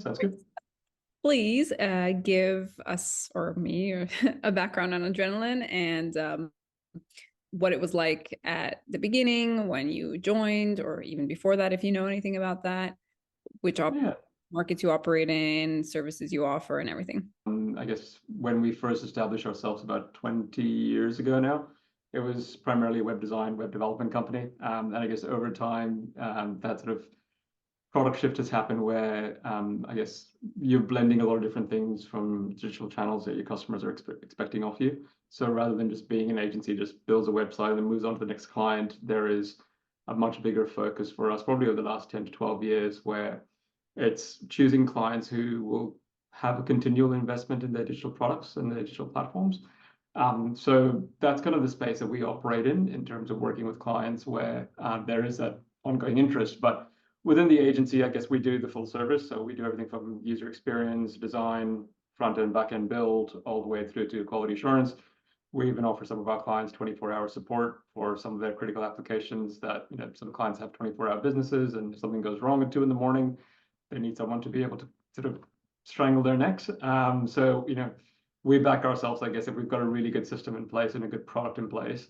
Sounds good. Please give us or me a background on Adrenalin and what it was like at the beginning when you joined, or even before that, if you know anything about that, which Yeah. markets you operate in, services you offer, and everything. I guess when we first established ourselves about 20 years ago now, it was primarily a web design, web development company. And I guess over time, that sort of product shift has happened where I guess you're blending a lot of different things from digital channels that your customers are expecting of you. So rather than just being an agency, just builds a website and moves on to the next client, there is a much bigger focus for us, probably over the last 10 to 12 years, where it's choosing clients who will have a continual investment in their digital products and their digital platforms. So that's kind of the space that we operate in terms of working with clients where there is that ongoing interest. But within the agency, I guess we do the full service. So we do everything from user experience, design, front end, back end build, all the way through to quality assurance. We even offer some of our clients 24-hour support for some of their critical applications that, some clients have 24-hour businesses, and if something goes wrong at 2 in the morning, they need someone to be able to sort of strangle their necks. So, we back ourselves, I guess, if we've got a really good system in place and a good product in place,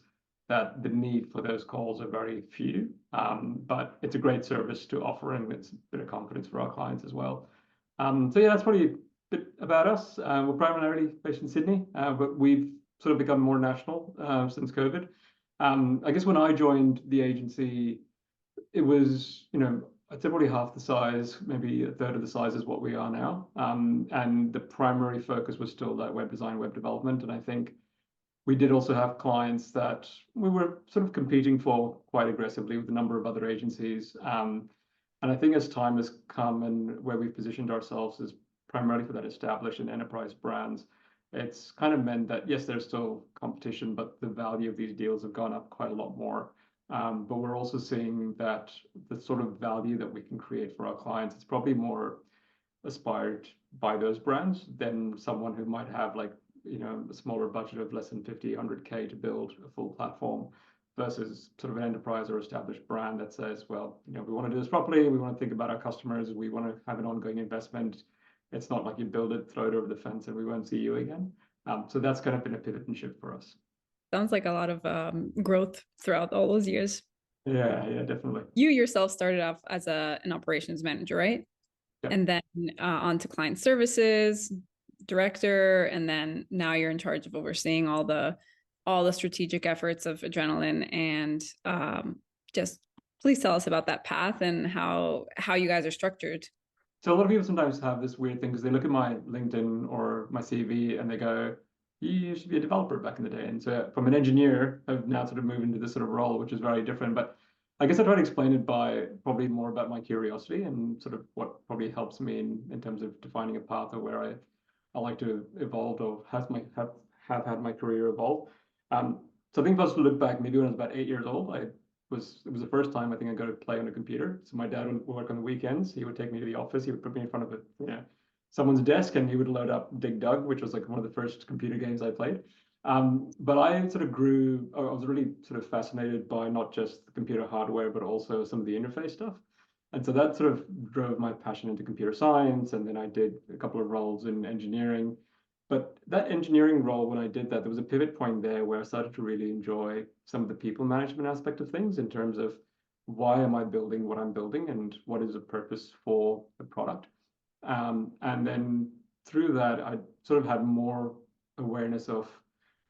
that the need for those calls are very few. But it's a great service to offer, and it's a bit of confidence for our clients as well. So yeah, that's probably a bit about us. We're primarily based in Sydney, but we've sort of become more national since COVID. I guess when I joined the agency, it was, I'd say probably half the size, maybe a third of the size is what we are now. And the primary focus was still that web design, web development. And I think we did also have clients that we were sort of competing for quite aggressively with a number of other agencies. And I think as time has come and where we've positioned ourselves as primarily for that established and enterprise brands, it's kind of meant that, yes, there's still competition, but the value of these deals have gone up quite a lot more. But we're also seeing that the sort of value that we can create for our clients is probably more aspired by those brands than someone who might have like, a smaller budget of less than 50, 100K to build a full platform versus sort of an enterprise or established brand that says, well, we want to do this properly. We want to think about our customers. We want to have an ongoing investment. It's not like you build it, throw it over the fence, and we won't see you again. So that's kind of been a pivot and shift for us. Sounds like a lot of growth throughout all those years. Yeah, yeah, definitely. You yourself started off as an operations manager, right? Yeah. And then on to client services director, and then now you're in charge of overseeing all the strategic efforts of Adrenalin. And just please tell us about that path and how you guys are structured. So a lot of people sometimes have this weird thing because they look at my LinkedIn or my CV and they go, "You used to be a developer back in the day." And so from an engineer, I've now sort of moved into this sort of role, which is very different. But I guess I try to explain it by probably more about my curiosity and sort of what probably helps me in terms of defining a path of where I like to evolve or have had my career evolve. So I think if I was to look back, maybe when I was about 8 years old, it was the first time I think I got to play on a computer. So my dad would work on the weekends. He would take me to the office. He would put me in front of someone's desk, and he would load up Dig Dug, which was like one of the first computer games I played. But I sort of grew. I was really sort of fascinated by not just the computer hardware, but also some of the interface stuff. And so that sort of drove my passion into computer science. And then I did a couple of roles in engineering. But that engineering role, when I did that, there was a pivot point there where I started to really enjoy some of the people management aspect of things in terms of why am I building what I'm building and what is the purpose for the product. And then through that, I sort of had more awareness of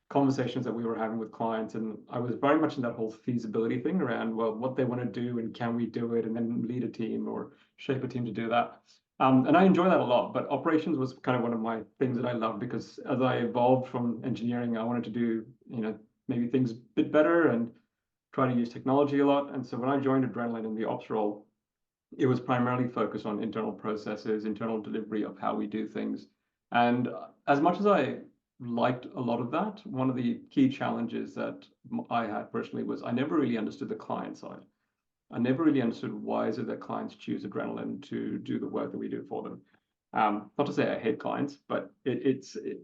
conversations that we were having with clients. And I was very much in that whole feasibility thing around, well, what they want to do and can we do it, and then lead a team or shape a team to do that. And I enjoy that a lot, but operations was kind of one of my things that I love because as I evolved from engineering, I wanted to do, maybe things a bit better and try to use technology a lot. And so when I joined Adrenaline in the ops role, it was primarily focused on internal processes, internal delivery of how we do things. And as much as I liked a lot of that, one of the key challenges that I had personally was I never really understood the client side. I never really understood why is it that clients choose Adrenaline to do the work that we do for them. Not to say I hate clients, but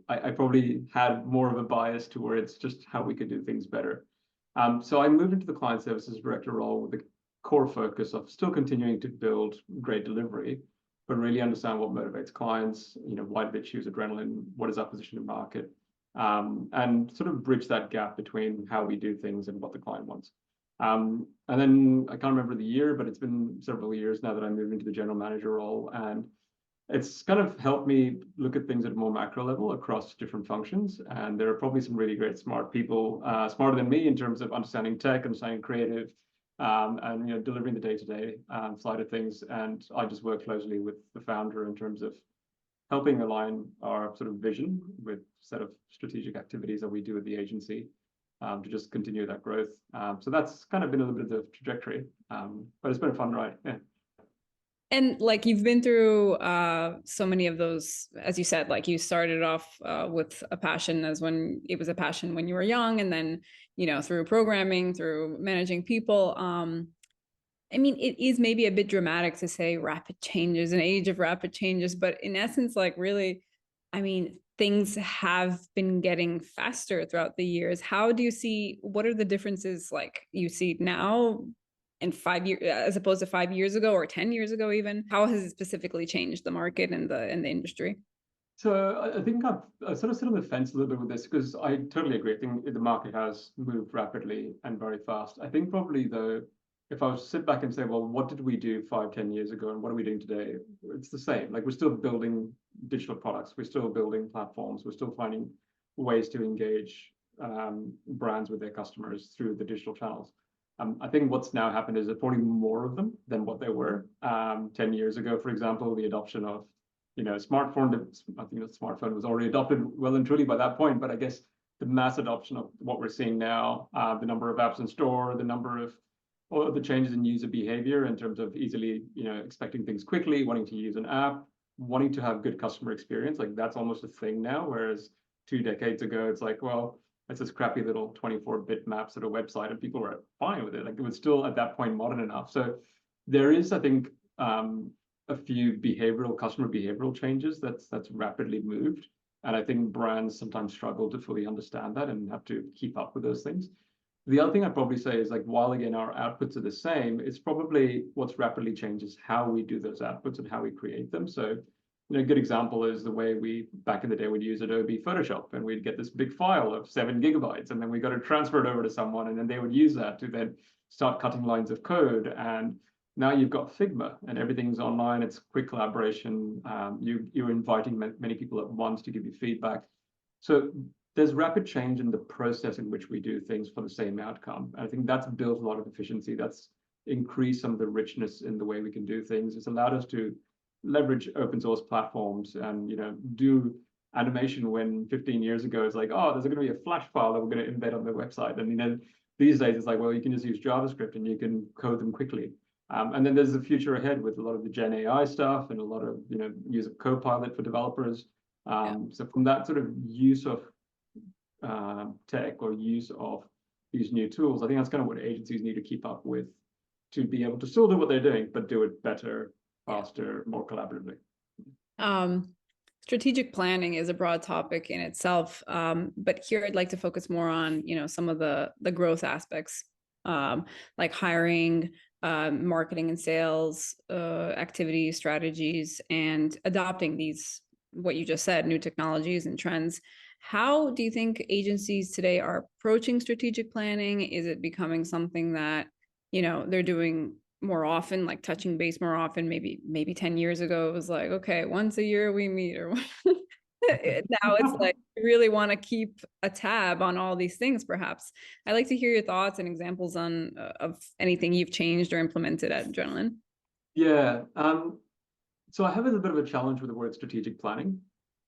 I probably had more of a bias to where it's just how we could do things better. So I moved into the client services director role with the core focus of still continuing to build great delivery, but really understand what motivates clients. Why do they choose Adrenalin? What is our position in market? And sort of bridge that gap between how we do things and what the client wants. And then I can't remember the year, but it's been several years now that I moved into the general manager role, and it's kind of helped me look at things at a more macro level across different functions. And there are probably some really great smart people, smarter than me in terms of understanding tech, understanding creative, and delivering the day-to-day side of things. And I just work closely with the founder in terms of helping align our sort of vision with set of strategic activities that we do at the agency, to just continue that growth. So that's kind of been a little bit of the trajectory, but it's been a fun ride. Yeah. And like you've been through so many of those, as you said, like you started off with a passion when you were young, and then through programming, through managing people. I mean, it is maybe a bit dramatic to say rapid changes, an age of rapid changes, but in essence, like really, I mean, things have been getting faster throughout the years. How do you see, what are the differences like you see now in 5 years as opposed to 5 years ago or 10 years ago even? How has it specifically changed the market and the industry? So I think I sort of sit on the fence a little bit with this, because I totally agree. I think the market has moved rapidly and very fast. I think probably though, if I was to sit back and say, well, what did we do 5, 10 years ago and what are we doing today? It's the same. Like, we're still building digital products. We're still building platforms. We're still finding ways to engage brands with their customers through the digital channels. I think what's now happened is there's probably more of them than what there were 10 years ago. For example, the adoption of smartphone. I think the smartphone was already adopted well and truly by that point, but I guess the mass adoption of what we're seeing now, the number of apps in store, the number of or the changes in user behavior in terms of easily, expecting things quickly, wanting to use an app, wanting to have good customer experience. Like, that's almost a thing now. Whereas 2 decades ago, it's like, well, it's this crappy little 24-bit maps at a website, and people were fine with it. Like, it was still at that point modern enough. So there is, I think, a few customer behavioral changes that's rapidly moved. And I think brands sometimes struggle to fully understand that and have to keep up with those things. The other thing I'd probably say is, like, while again our outputs are the same, it's probably what's rapidly changes how we do those outputs and how we create them. So, a good example is the way we back in the day would use Adobe Photoshop, and we'd get this big file of 7 gigabytes, and then we got to transfer it over to someone, and then they would use that to then start cutting lines of code. And now you've got Figma, and everything's online. It's quick collaboration. You're inviting many people at once to give you feedback. So there's rapid change in the process in which we do things for the same outcome. And I think that's built a lot of efficiency. That's increased some of the richness in the way we can do things. It's allowed us to leverage open source platforms and do animation when 15 years ago it's like, oh, there's going to be a Flash file that we're going to embed on the website. And these days it's like, well, you can just use JavaScript and you can code them quickly. And then there's the future ahead with a lot of the Gen AI stuff and a lot of use of Copilot for developers. So from that sort of use of tech or use of these new tools, I think that's kind of what agencies need to keep up with to be able to still do what they're doing, but do it better, faster, more collaboratively. Strategic planning is a broad topic in itself, but here I'd like to focus more on some of the growth aspects, like hiring, marketing and sales activities, strategies, and adopting these, what you just said, new technologies and trends. How do you think agencies today are approaching strategic planning? Is it becoming something that they're doing more often, like touching base more often? Maybe 10 years ago it was like, okay, once a year we meet, or now it's like you really want to keep a tab on all these things. Perhaps I'd like to hear your thoughts and examples on of anything you've changed or implemented at Adrenalin. Yeah. So I have a little bit of a challenge with the word strategic planning,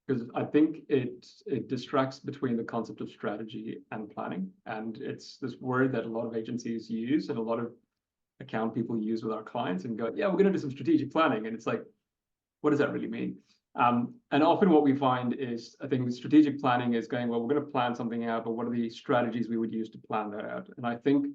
because I think it distracts between the concept of strategy and planning. And it's this word that a lot of agencies use and a lot of account people use with our clients and go, yeah, we're going to do some strategic planning. And it's like, what does that really mean? And often what we find is, I think strategic planning is going, well, we're going to plan something out, but what are the strategies we would use to plan that out? And I think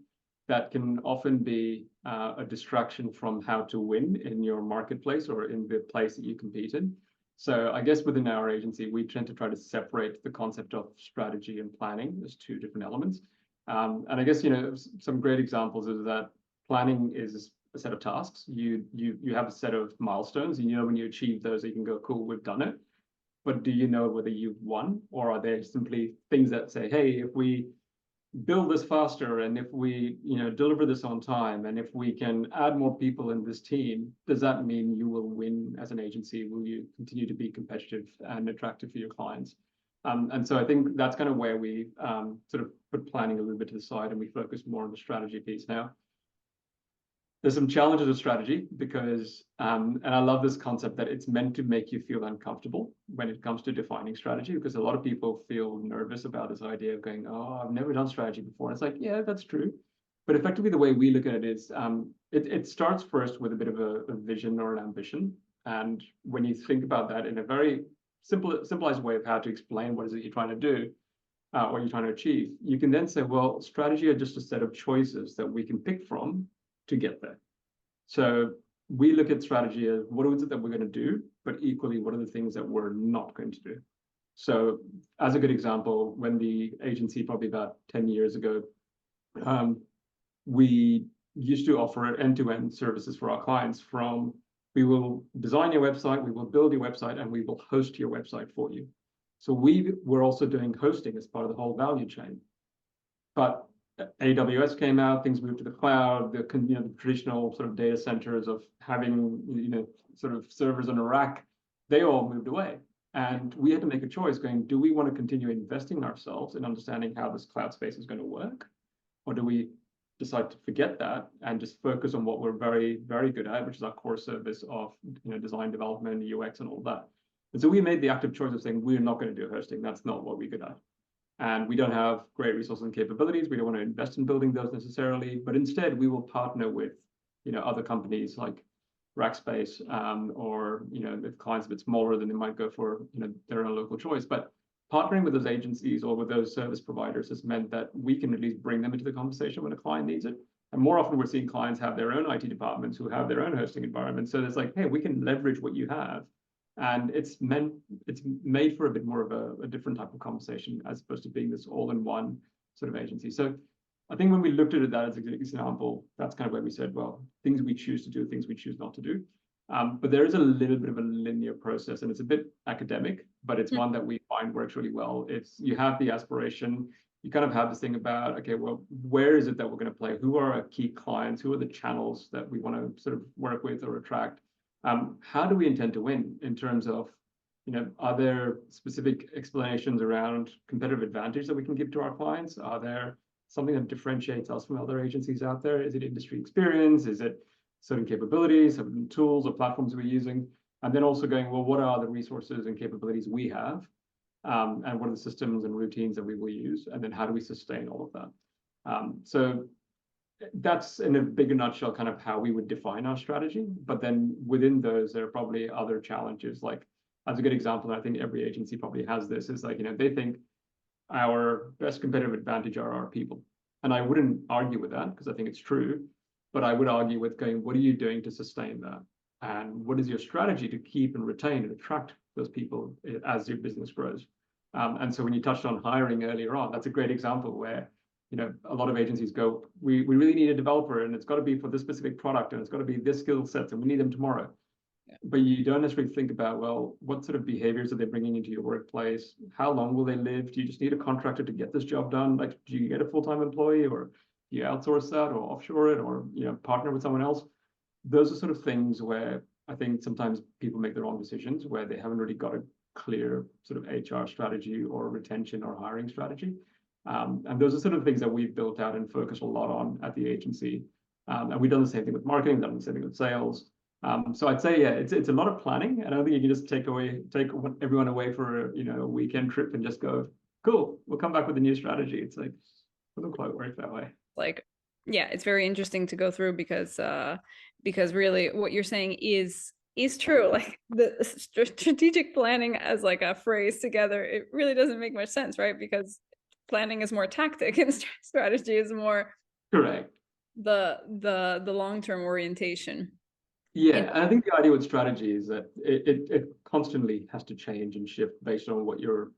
that can often be a distraction from how to win in your marketplace or in the place that you compete in. So I guess within our agency, we tend to try to separate the concept of strategy and planning as 2 different elements. And I guess, some great examples is that planning is a set of tasks. You have a set of milestones, and you know when you achieve those, you can go, cool, we've done it. But do you know whether you've won, or are there simply things that say, hey, if we build this faster, and if we deliver this on time, and if we can add more people in this team, does that mean you will win as an agency? Will you continue to be competitive and attractive for your clients? And so I think that's kind of where we sort of put planning a little bit to the side, and we focus more on the strategy piece now. There's some challenges with strategy because, and I love this concept that it's meant to make you feel uncomfortable when it comes to defining strategy, because a lot of people feel nervous about this idea of going, oh, I've never done strategy before. And it's like, yeah, that's true. But effectively, the way we look at it is it starts first with a bit of a vision or an ambition. And when you think about that in a very simplified way of how to explain what is it you're trying to do, or you're trying to achieve, you can then say, well, strategy are just a set of choices that we can pick from to get there. So we look at strategy as what is it that we're going to do, but equally, what are the things that we're not going to do? So as a good example, when the agency, probably about 10 years ago, we used to offer end-to-end services for our clients from, we will design your website, we will build your website, and we will host your website for you. So we were also doing hosting as part of the whole value chain. But AWS came out, things moved to the cloud, the traditional sort of data centers of having sort of servers on a rack, they all moved away. And we had to make a choice going, do we want to continue investing in ourselves in understanding how this cloud space is going to work? Or do we decide to forget that and just focus on what we're very, very good at, which is our core service of design, development, UX, and all that. And so we made the active choice of saying, we're not going to do hosting. That's not what we're good at. And we don't have great resources and capabilities. We don't want to invest in building those necessarily, but instead we will partner with, other companies like Rackspace, or, if clients a bit smaller, then they might go for, their own local choice. But partnering with those agencies or with those service providers has meant that we can at least bring them into the conversation when a client needs it. And more often we're seeing clients have their own IT departments who have their own hosting environment. So it's like, hey, we can leverage what you have. And it's made for a bit more of a different type of conversation as opposed to being this all-in-one sort of agency. So I think when we looked at that as an example, that's kind of where we said, well, things we choose to do, things we choose not to do. But there is a little bit of a linear process, and it's a bit academic, but it's one that we find works really well. It's, you have the aspiration, you kind of have this thing about, okay, well, where is it that we're going to play? Who are our key clients? Who are the channels that we want to sort of work with or attract? How do we intend to win in terms of, are there specific explanations around competitive advantage that we can give to our clients? Are there something that differentiates us from other agencies out there? Is it industry experience? Is it certain capabilities, certain tools or platforms we're using? And then also going, well, what are the resources and capabilities we have? And what are the systems and routines that we will use? And then how do we sustain all of that? So that's in a bigger nutshell kind of how we would define our strategy. But then within those, there are probably other challenges. Like, as a good example, and I think every agency probably has this, is like, they think our best competitive advantage are our people. And I wouldn't argue with that because I think it's true, but I would argue with going, what are you doing to sustain that? And what is your strategy to keep and retain and attract those people as your business grows? And so when you touched on hiring earlier on, that's a great example where a lot of agencies go, we really need a developer, and it's got to be for this specific product, and it's got to be this skill sets, and we need them tomorrow. Yeah. But you don't necessarily think about, well, what sort of behaviors are they bringing into your workplace? How long will they live? Do you just need a contractor to get this job done? Like, do you get a full-time employee, or do you outsource that or offshore it, or partner with someone else? Those are sort of things where I think sometimes people make the wrong decisions, where they haven't really got a clear sort of HR strategy or retention or hiring strategy. And those are sort of things that we've built out and focused a lot on at the agency. And we've done the same thing with marketing, done the same thing with sales. So I'd say, yeah, it's a lot of planning. And I don't think you can just take everyone away for a weekend trip and just go, cool, we'll come back with a new strategy. It's like, it doesn't quite work that way. Like, yeah, it's very interesting to go through because really what you're saying is true. Like, the strategic planning as like a phrase together, it really doesn't make much sense, right? Because planning is more tactic and strategy is more correct, the long-term orientation. Yeah, and I think the idea with strategy is that it constantly has to change and shift based on what you're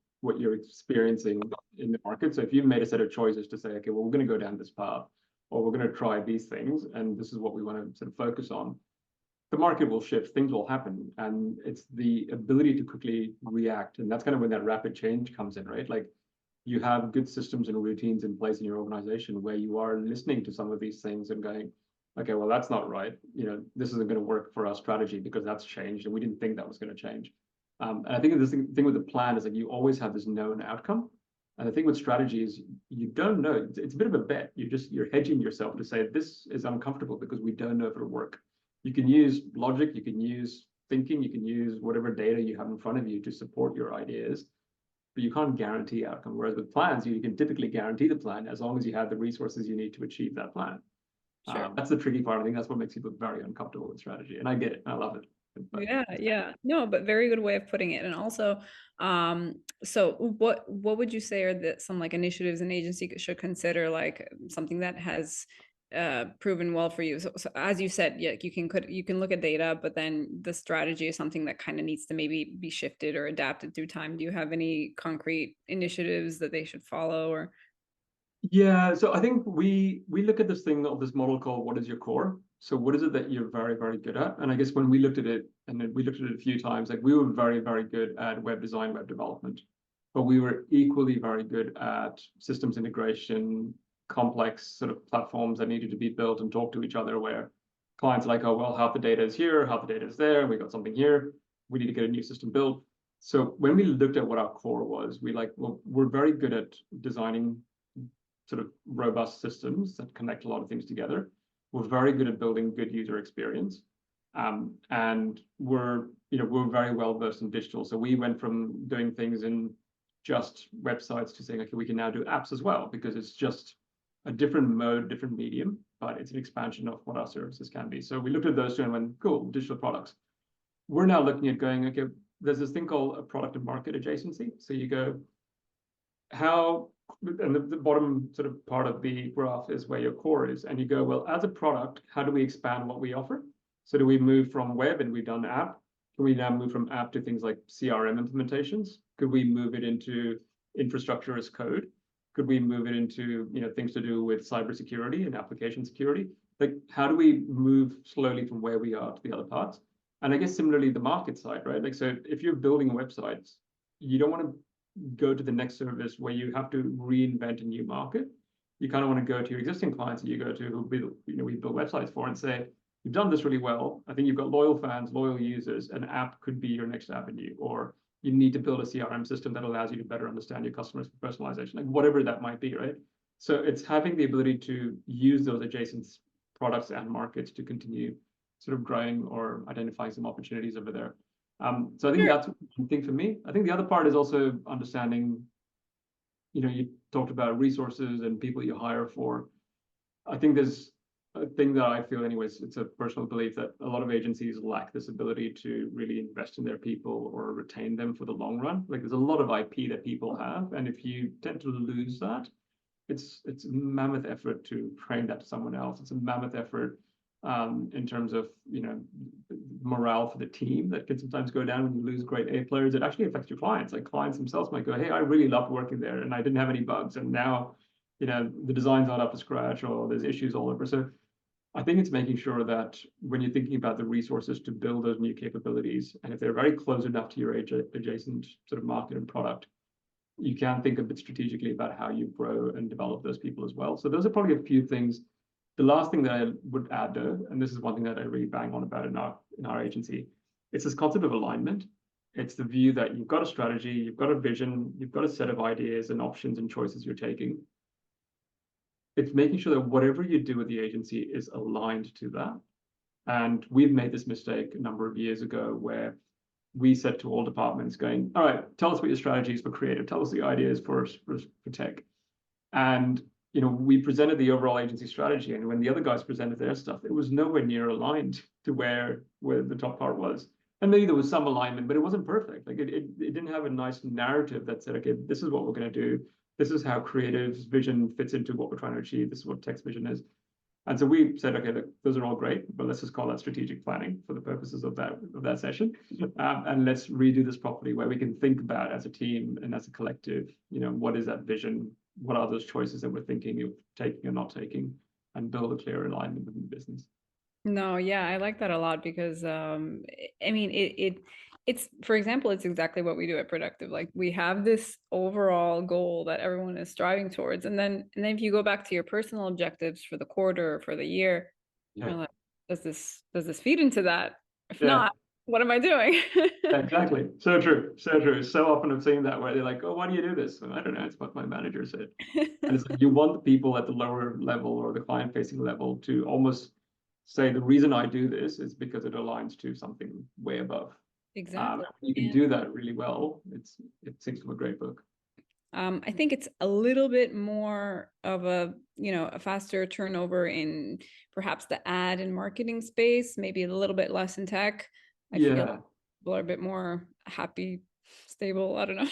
experiencing in the market. So if you've made a set of choices to say, okay, well, we're going to go down this path, or we're going to try these things, and this is what we want to sort of focus on, the market will shift, things will happen, and it's the ability to quickly react. And that's kind of when that rapid change comes in, right? Like, you have good systems and routines in place in your organization where you are listening to some of these things and going, okay, well, that's not right. This isn't going to work for our strategy because that's changed and we didn't think that was going to change. And I think this thing with the plan is like you always have this known outcome. And the thing with strategy is you don't know. It's a bit of a bet. You're hedging yourself to say this is uncomfortable because we don't know if it'll work. You can use logic, you can use thinking, you can use whatever data you have in front of you to support your ideas, but you can't guarantee outcome. Whereas with plans, you can typically guarantee the plan as long as you have the resources you need to achieve that plan. Sure. That's the tricky part. I think that's what makes people very uncomfortable with strategy. And I get it. I love it. But Yeah. No, but very good way of putting it. And also, so what would you say are some like initiatives an agency should consider, like something that has proven well for you? So as you said, yeah, you can look at data, but then the strategy is something that kind of needs to maybe be shifted or adapted through time. Do you have any concrete initiatives that they should follow? Or yeah, so I think we look at this model called what is your core? So what is it that you're very, very good at? And I guess when we looked at it, and then we looked at it a few times, like we were very, very good at web design, web development, but we were equally very good at systems integration, complex sort of platforms that needed to be built and talk to each other, where clients are like, oh, well, half the data is here, half the data is there, we got something here, we need to get a new system built. So when we looked at what our core was, well, we're very good at designing sort of robust systems that connect a lot of things together. We're very good at building good user experience. And we're very well versed in digital. So we went from doing things in just websites to saying, okay, we can now do apps as well, because it's just a different mode, different medium, but it's an expansion of what our services can be. So we looked at those two and went, cool, digital products. We're now looking at going, okay, there's this thing called a product and market adjacency. So you go, and the bottom sort of part of the graph is where your core is. And you go, well, as a product, how do we expand what we offer? So do we move from web and we've done app? Can we now move from app to things like CRM implementations? Could we move it into infrastructure as code? Could we move it into things to do with cybersecurity and application security? Like, how do we move slowly from where we are to the other parts? And I guess similarly, the market side, right? Like, so if you're building websites, you don't want to go to the next service where you have to reinvent a new market. You kind of want to go to your existing clients that you go to who we build websites for and say, you've done this really well. I think you've got loyal fans, loyal users. An app could be your next avenue, or you need to build a CRM system that allows you to better understand your customers for personalization, like whatever that might be, right? So it's having the ability to use those adjacent products and markets to continue sort of growing or identifying some opportunities over there. So I think that's one thing for me. I think the other part is also understanding, you talked about resources and people you hire for. I think there's a thing that I feel anyways, it's a personal belief that a lot of agencies lack this ability to really invest in their people or retain them for the long run. Like, there's a lot of IP that people have, and if you tend to lose that, it's a mammoth effort to train that to someone else. It's a mammoth effort in terms of morale for the team that can sometimes go down when you lose great A players. It actually affects your clients. Like, clients themselves might go, hey, I really loved working there and I didn't have any bugs, and now the design's not up to scratch or there's issues all over. So I think it's making sure that when you're thinking about the resources to build those new capabilities, and if they're very close enough to your adjacent sort of market and product, you can think a bit strategically about how you grow and develop those people as well. So those are probably a few things. The last thing that I would add, though, and this is one thing that I really bang on about in our agency, it's this concept of alignment. It's the view that you've got a strategy, you've got a vision, you've got a set of ideas and options and choices you're taking. It's making sure that whatever you do with the agency is aligned to that. And we've made this mistake a number of years ago where we said to all departments going, all right, tell us what your strategy is for creative, tell us the ideas for tech. And we presented the overall agency strategy, and when the other guys presented their stuff, it was nowhere near aligned to where the top part was. And maybe there was some alignment, but it wasn't perfect. Like, it didn't have a nice narrative that said, okay, this is what we're going to do. This is how creative's vision fits into what we're trying to achieve. This is what tech's vision is. And so we said, okay, look, those are all great, but let's just call that strategic planning for the purposes of that session. And let's redo this properly, where we can think about as a team and as a collective, what is that vision? What are those choices that we're thinking of taking or not taking? and build a clear alignment within the business. No, yeah, I like that a lot because I mean it's for example, it's exactly what we do at Productive. Like we have this overall goal that everyone is striving towards. And then if you go back to your personal objectives for the quarter or for the year, Yeah. you're like, does this feed into that? If Yeah. not, what am I doing? Exactly. So true. So true. So often I've seen that where they're like, oh, why do you do this? And I don't know, it's what my manager said. And it's like you want the people at the lower level or the client facing level to almost say the reason I do this is because it aligns to something way above. Exactly. You can And do that really well. It seems to be a great book. I think it's a little bit more of a faster turnover in perhaps the ad and marketing space, maybe a little bit less in tech. I feel Yeah. people are a bit more happy, stable. I don't know.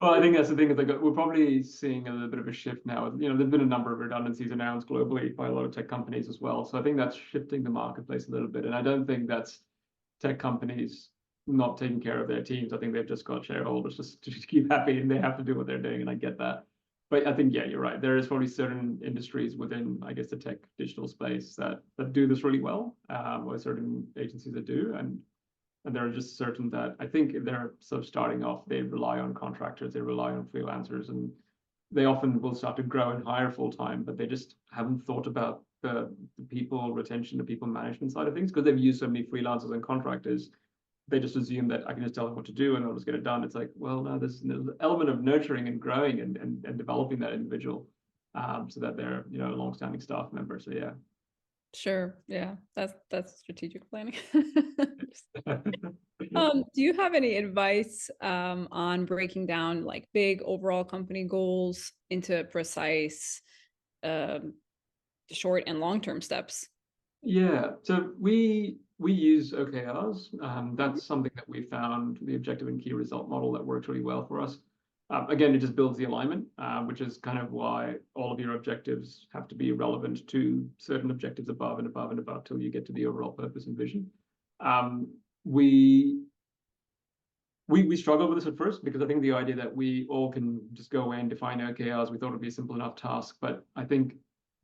Well, I think that's the thing is like we're probably seeing a little bit of a shift now. You know, there've been a number of redundancies announced globally by a lot of tech companies as well. So I think that's shifting the marketplace a little bit. And I don't think that's tech companies not taking care of their teams. I think they've just got shareholders just to keep happy and they have to do what they're doing. And I get that. But I think, yeah, you're right. There is probably certain industries within, I guess, the tech digital space that do this really well, or certain agencies that do. And there are just certain that I think they're sort of starting off, they rely on contractors, they rely on freelancers, and they often will start to grow and hire full time, but they just haven't thought about the people retention, the people management side of things, because they've used so many freelancers and contractors. They just assume that I can just tell them what to do and they'll just get it done. It's like, well, no, there's an element of nurturing and growing and developing that individual, so that they're, you know, a long-standing staff member. So yeah. Sure. Yeah. That's strategic planning. Do you have any advice on breaking down like big overall company goals into precise um, short and long-term steps? Yeah, so we use OKRs. That's something that we found the objective and key result model that works really well for us. Again, it just builds the alignment, which is kind of why all of your objectives have to be relevant to certain objectives above and above and above till you get to the overall purpose and vision. Um, we we struggled with this at first because I think the idea that we all can just go away and define OKRs, we thought it'd be a simple enough task. But I think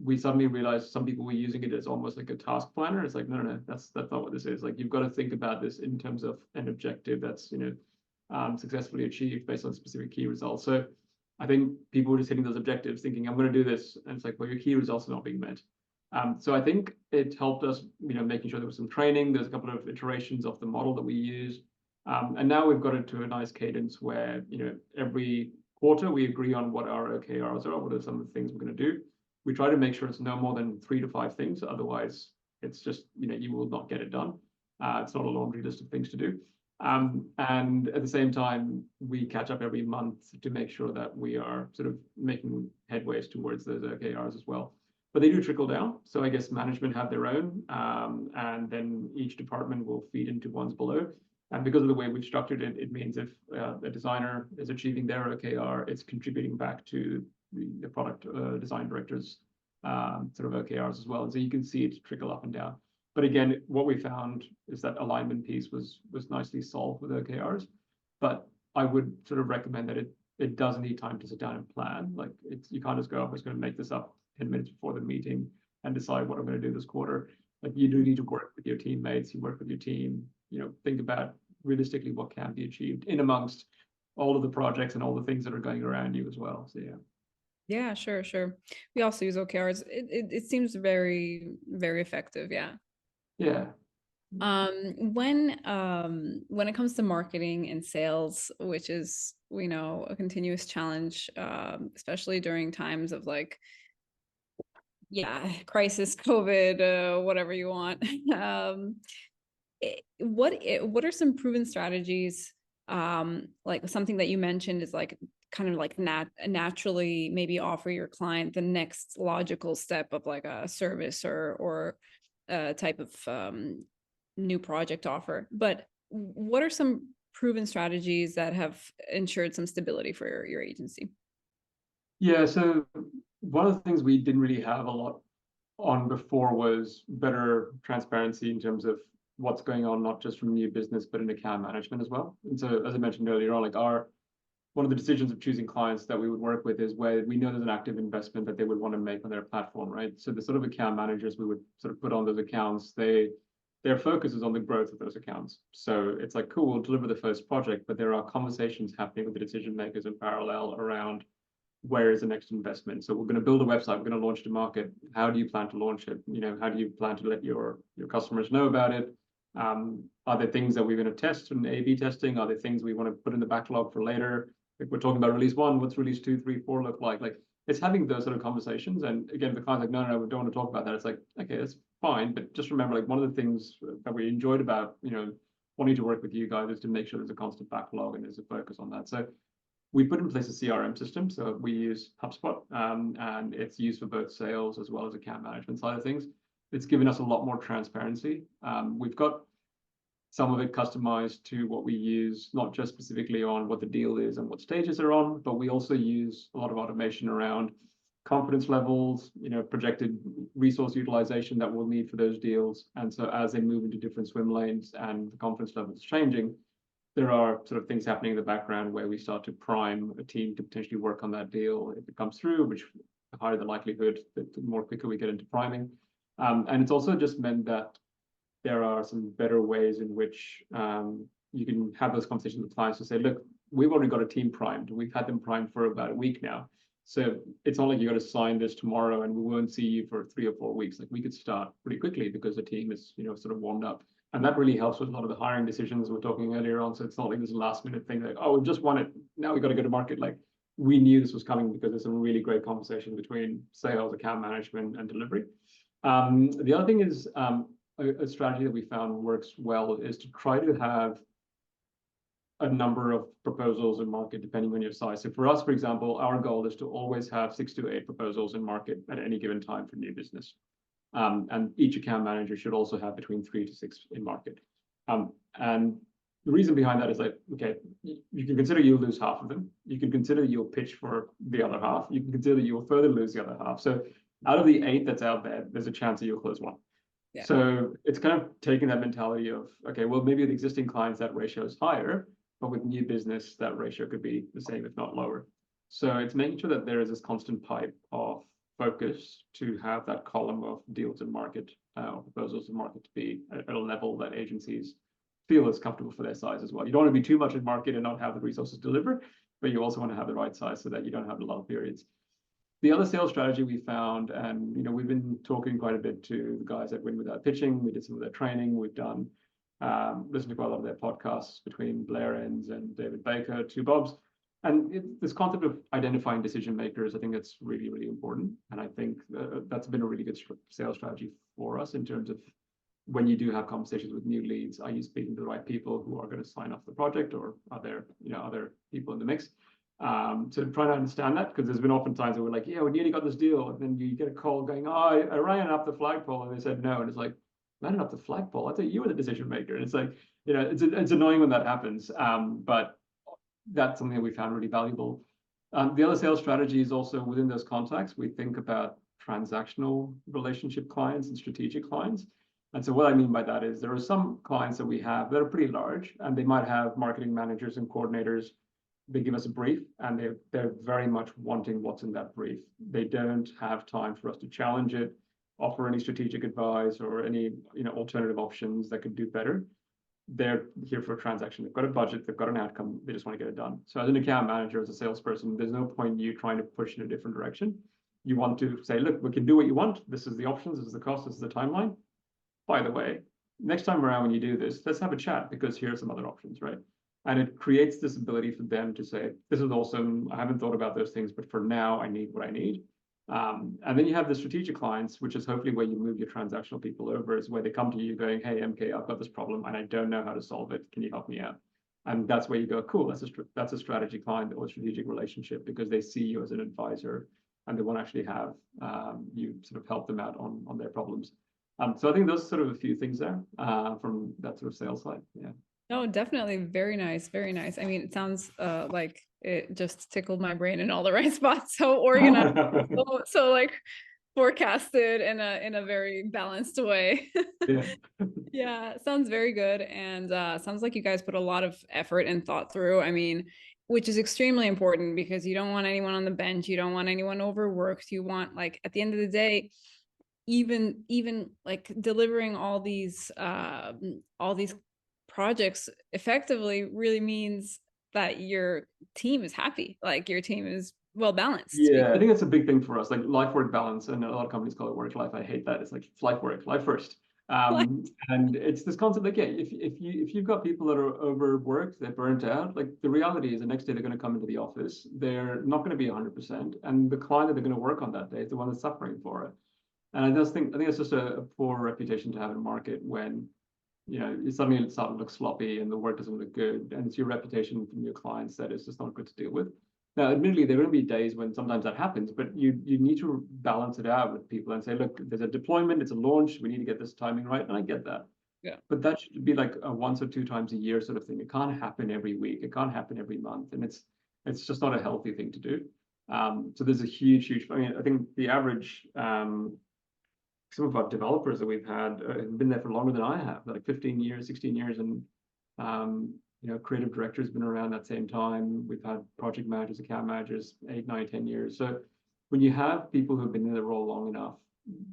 we suddenly realized some people were using it as almost like a task planner. It's like, no, that's not what this is. Like you've got to think about this in terms of an objective that's, you know, successfully achieved based on specific key results. So I think people were just hitting those objectives thinking, I'm going to do this. And it's like, well, your key results are not being met. So I think it helped us, you know, making sure there was some training. There's a couple of iterations of the model that we use. And now we've got it to a nice cadence where, you know, every quarter we agree on what our OKRs are, what are some of the things we're going to do. We try to make sure it's no more than 3 to 5 things. Otherwise, it's just, you know, you will not get it done. It's not a laundry list of things to do. And at the same time, we catch up every month to make sure that we are sort of making headways towards those OKRs as well. But they do trickle down. So I guess management have their own, and then each department will feed into ones below. And because of the way we've structured it, it means if a designer is achieving their OKR, it's contributing back to the product design director's sort of OKRs as well. And so you can see it trickle up and down. But again, what we found is that alignment piece was nicely solved with OKRs. But I would sort of recommend that it does need time to sit down and plan. Like you can't just go, I'm just going to make this up 10 minutes before the meeting and decide what I'm going to do this quarter. Like you do need to work with your teammates, you work with your team, you know, think about realistically what can be achieved in amongst all of the projects and all the things that are going around you as well. So yeah. Yeah, sure. We also use OKRs. It seems very, very effective. Yeah. Yeah. When it comes to marketing and sales, which is, we know, a continuous challenge, especially during times of like, yeah, crisis, COVID, whatever you want. What are some proven strategies? Like something that you mentioned is like kind of like naturally maybe offer your client the next logical step of like a service or a type of new project offer. But what are some proven strategies that have ensured some stability for your agency? Yeah. So one of the things we didn't really have a lot on before was better transparency in terms of what's going on, not just from new business, but in account management as well. And so, as I mentioned earlier on, like one of the decisions of choosing clients that we would work with is where we know there's an active investment that they would want to make on their platform, right? So the sort of account managers we would sort of put on those accounts, their focus is on the growth of those accounts. So it's like, cool, we'll deliver the first project, but there are conversations happening with the decision makers in parallel around where is the next investment. So we're going to build a website, we're going to launch to market. How do you plan to launch it? How do you plan to let your customers know about it? Are there things that we're going to test in A/B testing? Are there things we want to put in the backlog for later? If we're talking about release 1, what's release 2, 3, 4 look like? Like, it's having those sort of conversations. And again, the client's like, no, we don't want to talk about that. It's like, okay, that's fine. But just remember, like, one of the things that we enjoyed about, wanting to work with you guys is to make sure there's a constant backlog and there's a focus on that. So we put in place a CRM system. So we use HubSpot, and it's used for both sales as well as account management side of things. It's given us a lot more transparency. We've got some of it customized to what we use, not just specifically on what the deal is and what stages they're on, but we also use a lot of automation around confidence levels, projected resource utilization that we'll need for those deals. And so as they move into different swim lanes and the confidence levels changing, there are sort of things happening in the background where we start to prime a team to potentially work on that deal if it comes through, which the higher the likelihood, the more quicker we get into priming. And it's also just meant that there are some better ways in which you can have those conversations with clients to say, look, we've already got a team primed. We've had them primed for about a week now. So it's not like you got to sign this tomorrow and we won't see you for 3 or 4 weeks. Like, we could start pretty quickly because the team is, sort of warmed up. And that really helps with a lot of the hiring decisions we were talking earlier on. So it's not like this last minute thing like, oh, we just won it, now we got to go to market. Like, we knew this was coming because there's some really great conversation between sales, account management, and delivery. The other thing is a strategy that we found works well is to try to have a number of proposals in market depending on your size. So for us, for example, our goal is to always have 6 to 8 proposals in market at any given time for new business. And each account manager should also have between 3 to 6 in market. And the reason behind that is like, okay, you can consider you'll lose half of them. You can consider you'll pitch for the other half. You can consider you will further lose the other half. So out of the 8 that's out there, there's a chance that you'll close 1. Yeah. So it's kind of taking that mentality of, okay, well, maybe with existing clients, that ratio is higher, but with new business, that ratio could be the same, if not lower. So it's making sure that there is this constant pipe of focus to have that column of deals in market, proposals in market to be at a level that agencies feel is comfortable for their size as well. You don't want to be too much in market and not have the resources deliver, but you also want to have the right size so that you don't have a lot of periods. The other sales strategy we found, and we've been talking quite a bit to the guys that Win Without Pitching. We did some of their training. We've done listened to quite a lot of their podcasts between Blair Enns and David Baker, 2 Bobs. And this concept of identifying decision makers, I think that's really, really important. And I think that's been a really good sales strategy for us in terms of when you do have conversations with new leads, are you speaking to the right people who are going to sign off the project, or are there other people in the mix? So trying to understand that, because there's been often times where we're like, yeah, we nearly got this deal, and then you get a call going, oh, I ran up the flagpole, and they said no, and it's like, ran up the flagpole? I thought you were the decision maker. And it's like, it's annoying when that happens, but that's something that we found really valuable. The other sales strategy is also within those contacts, we think about transactional relationship clients and strategic clients. And so what I mean by that is there are some clients that we have that are pretty large, and they might have marketing managers and coordinators. They give us a brief, and they're very much wanting what's in that brief. They don't have time for us to challenge it, offer any strategic advice or any alternative options that could do better. They're here for a transaction. They've got a budget, they've got an outcome, they just want to get it done. So as an account manager, as a salesperson, there's no point in you trying to push in a different direction. You want to say, look, we can do what you want. This is the options, this is the cost, this is the timeline. By the way, next time around when you do this, let's have a chat, because here are some other options, right? And it creates this ability for them to say, this is awesome, I haven't thought about those things, but for now I need what I need. And then you have the strategic clients, which is hopefully where you move your transactional people over, is where they come to you going, hey, MK, I've got this problem and I don't know how to solve it. Can you help me out? And that's where you go, cool, that's a strategy client or a strategic relationship, because they see you as an advisor and they want to actually have you sort of help them out on their problems. So I think those are sort of a few things there from that sort of sales side. Yeah. No, definitely. Very nice. Very nice. I mean, it sounds like it just tickled my brain in all the right spots. So organized, so like forecasted in a very balanced way. Yeah. Yeah, sounds very good. And sounds like you guys put a lot of effort and thought through. I mean, which is extremely important because you don't want anyone on the bench, you don't want anyone overworked. You want, like, at the end of the day, even like delivering all these projects effectively really means that your team is happy, like your team is well balanced. Yeah, I think that's a big thing for us, like life work balance, and a lot of companies call it work life. I hate that. It's like it's life work, life first. And it's this concept like, yeah, if you've got people that are overworked, they're burnt out, like the reality is the next day they're going to come into the office, they're not going to be 100%, and the client that they're going to work on that day is the one that's suffering for it. And I think it's just a poor reputation to have in the market when, you know, suddenly it starts to look sloppy and the work doesn't look good, and it's your reputation from your clients that is just not good to deal with. Now, admittedly, there will be days when sometimes that happens, but you need to balance it out with people and say, look, there's a deployment, it's a launch, we need to get this timing right, and I get that. Yeah. But that should be like a once or two times a year sort of thing. It can't happen every week. It can't happen every month, and it's just not a healthy thing to do. So there's a huge. I mean, I think the average some of our developers that we've had have been there for longer than I have, like 15 years, 16 years, and you know, creative directors been around that same time. We've had project managers, account managers, 8, 9, 10 years. So when you have people who've been in the role long enough,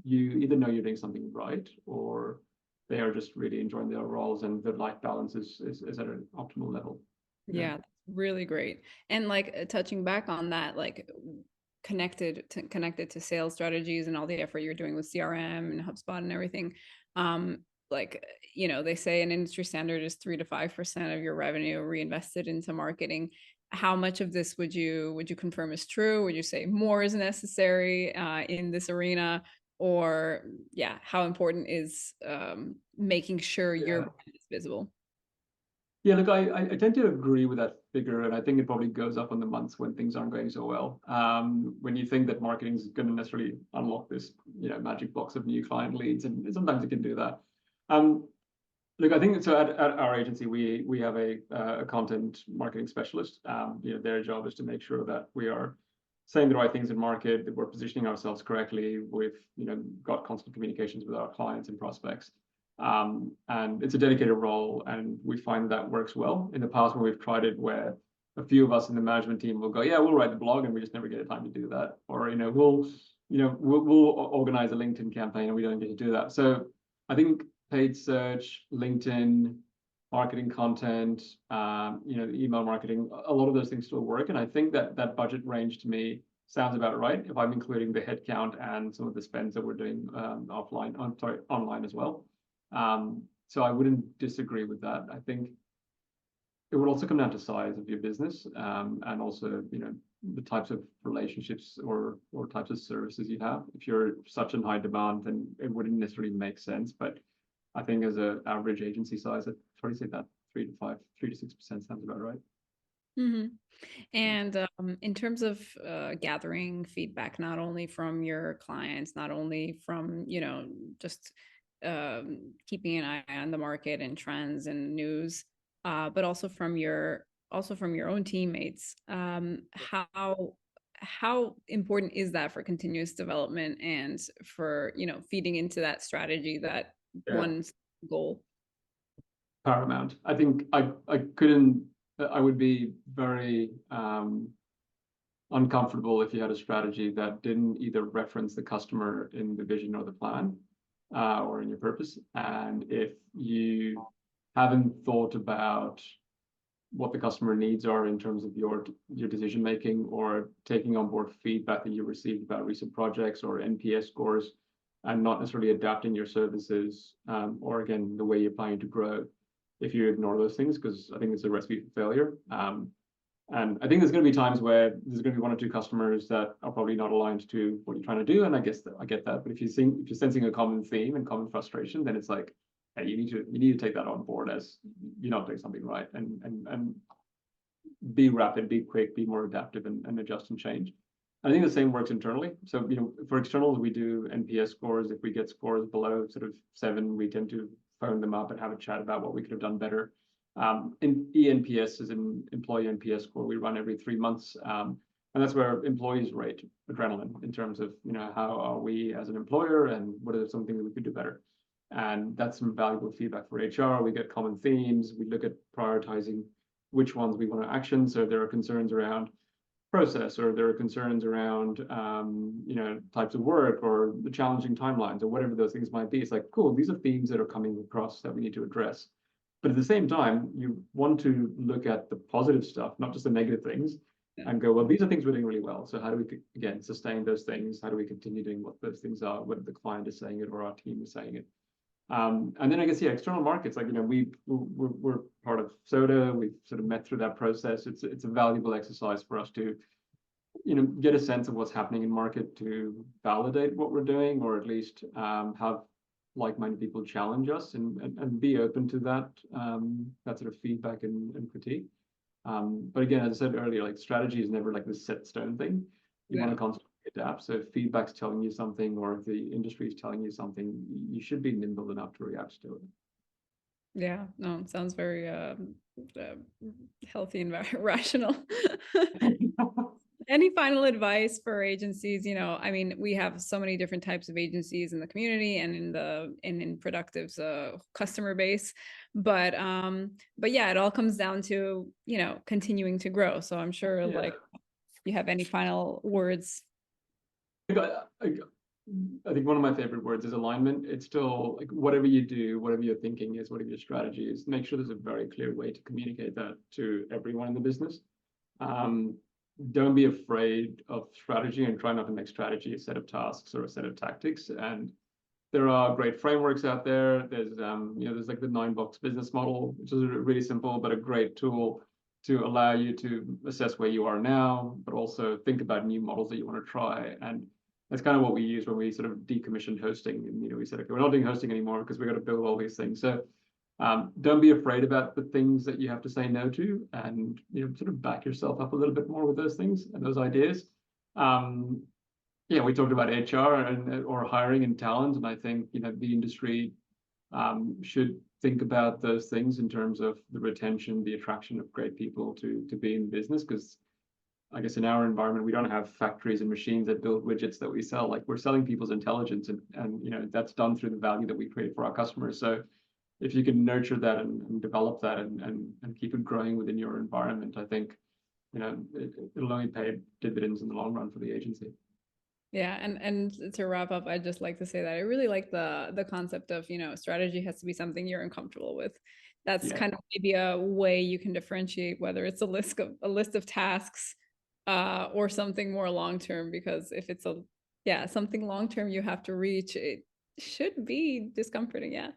you either know you're doing something right, or they are just really enjoying their roles and the life balance is at an optimal level. Yeah, that's really great. And like touching back on that, like connected to sales strategies and all the effort you're doing with CRM and HubSpot and everything. Like, you know, they say an industry standard is 3 to 5% of your revenue reinvested into marketing. How much of this would you confirm is true? Would you say more is necessary in this arena? Or yeah, how important is making sure your brand is visible? Yeah, look, I tend to agree with that figure, and I think it probably goes up on the months when things aren't going so well. When you think that marketing is going to necessarily unlock this, you know, magic box of new client leads, and sometimes it can do that. Look, I think so. At our agency, we have a content marketing specialist. You know, their job is to make sure that we are saying the right things in market, that we're positioning ourselves correctly. We've, you know, got constant communications with our clients and prospects. And it's a dedicated role, and we find that works well. In the past, when we've tried it, where a few of us in the management team will go, yeah, we'll write the blog, and we just never get a time to do that. Or, you know, we'll organize a LinkedIn campaign, and we don't get to do that. So I think paid search, LinkedIn, marketing content, you know, email marketing, a lot of those things still work. And I think that that budget range to me sounds about right if I'm including the headcount and some of the spends that we're doing online as well. So I wouldn't disagree with that. I think it would also come down to size of your business, and also, you know, the types of relationships or types of services you have. If you're such in high demand, then it wouldn't necessarily make sense. But I think as an average agency size, I'd probably say that 3 to 6% sounds about right. Mm-hmm. And in terms of gathering feedback, not only from your clients, not only from, you know, just keeping an eye on the market and trends and news, but also from your own teammates. How important is that for continuous development and for, you know, feeding into that strategy, that one's goal? Paramount. I think I would be very uncomfortable if you had a strategy that didn't either reference the customer in the vision or the plan, or in your purpose. And if you haven't thought about what the customer needs are in terms of your decision making, or taking on board feedback that you received about recent projects or NPS scores, and not necessarily adapting your services, or again, the way you're planning to grow, if you ignore those things, because I think it's a recipe for failure. And I think there's going to be times where there's going to be 1 or 2 customers that are probably not aligned to what you're trying to do, and I guess I get that. But if you're sensing a common theme and common frustration, then it's like, hey, you need to take that on board as you're not doing something right, and be rapid, be quick, be more adaptive, and adjust and change. I think the same works internally. So, you know, for externals, we do NPS scores. If we get scores below sort of 7, we tend to phone them up and have a chat about what we could have done better. In ENPS is an employee NPS score we run every 3 months. And that's where employees rate Adrenalin in terms of, you know, how are we as an employer, and what are some things that we could do better. And that's some valuable feedback for HR. We get common themes. We look at prioritizing which ones we want to action. So if there are concerns around process, or there are concerns around types of work, or the challenging timelines, or whatever those things might be, it's like, cool, these are themes that are coming across that we need to address. But at the same time, you want to look at the positive stuff, not just the negative things, and go, well, these are things we're doing really well. So how do we, again, sustain those things? How do we continue doing what those things are, whether the client is saying it or our team is saying it? And then I guess, yeah, external markets, like, we're part of SOTA. We've sort of met through that process. It's a valuable exercise for us to, get a sense of what's happening in market, to validate what we're doing, or at least have like-minded people challenge us, and be open to that sort of feedback and critique. But again, as I said earlier, like, strategy is never like this set stone thing. You want to constantly adapt. So if feedback's telling you something, or if the industry is telling you something, you should be nimble enough to react to it. Yeah, no, it sounds very healthy and rational. Any final advice for agencies? I mean, we have so many different types of agencies in the community and in Productive's customer base, but yeah, it all comes down to continuing to grow. So I'm sure like you have any final words. I think one of my favorite words is alignment. It's still like, whatever you do, whatever your thinking is, whatever your strategy is, make sure there's a very clear way to communicate that to everyone in the business. Don't be afraid of strategy, and try not to make strategy a set of tasks or a set of tactics. And there are great frameworks out there. There's like the 9-box business model, which is really simple, but a great tool to allow you to assess where you are now, but also think about new models that you want to try. And that's kind of what we use when we sort of decommissioned hosting. And, we said, okay, we're not doing hosting anymore because we got to build all these things. So don't be afraid about the things that you have to say no to, and sort of back yourself up a little bit more with those things and those ideas. We talked about HR or hiring and talent, and I think the industry should think about those things in terms of the retention, the attraction of great people to be in business. Because I guess in our environment, we don't have factories and machines that build widgets that we sell. Like, we're selling people's intelligence, and that's done through the value that we create for our customers. So if you can nurture that and develop that and keep it growing within your environment, I think it'll only pay dividends in the long run for the agency. Yeah, and to wrap up, I'd just like to say that I really like the concept of strategy has to be something you're uncomfortable with. That's kind of maybe a way you can differentiate whether it's a list of tasks or something more long term. Because if it's something long term you have to reach, it should be discomforting. Yeah.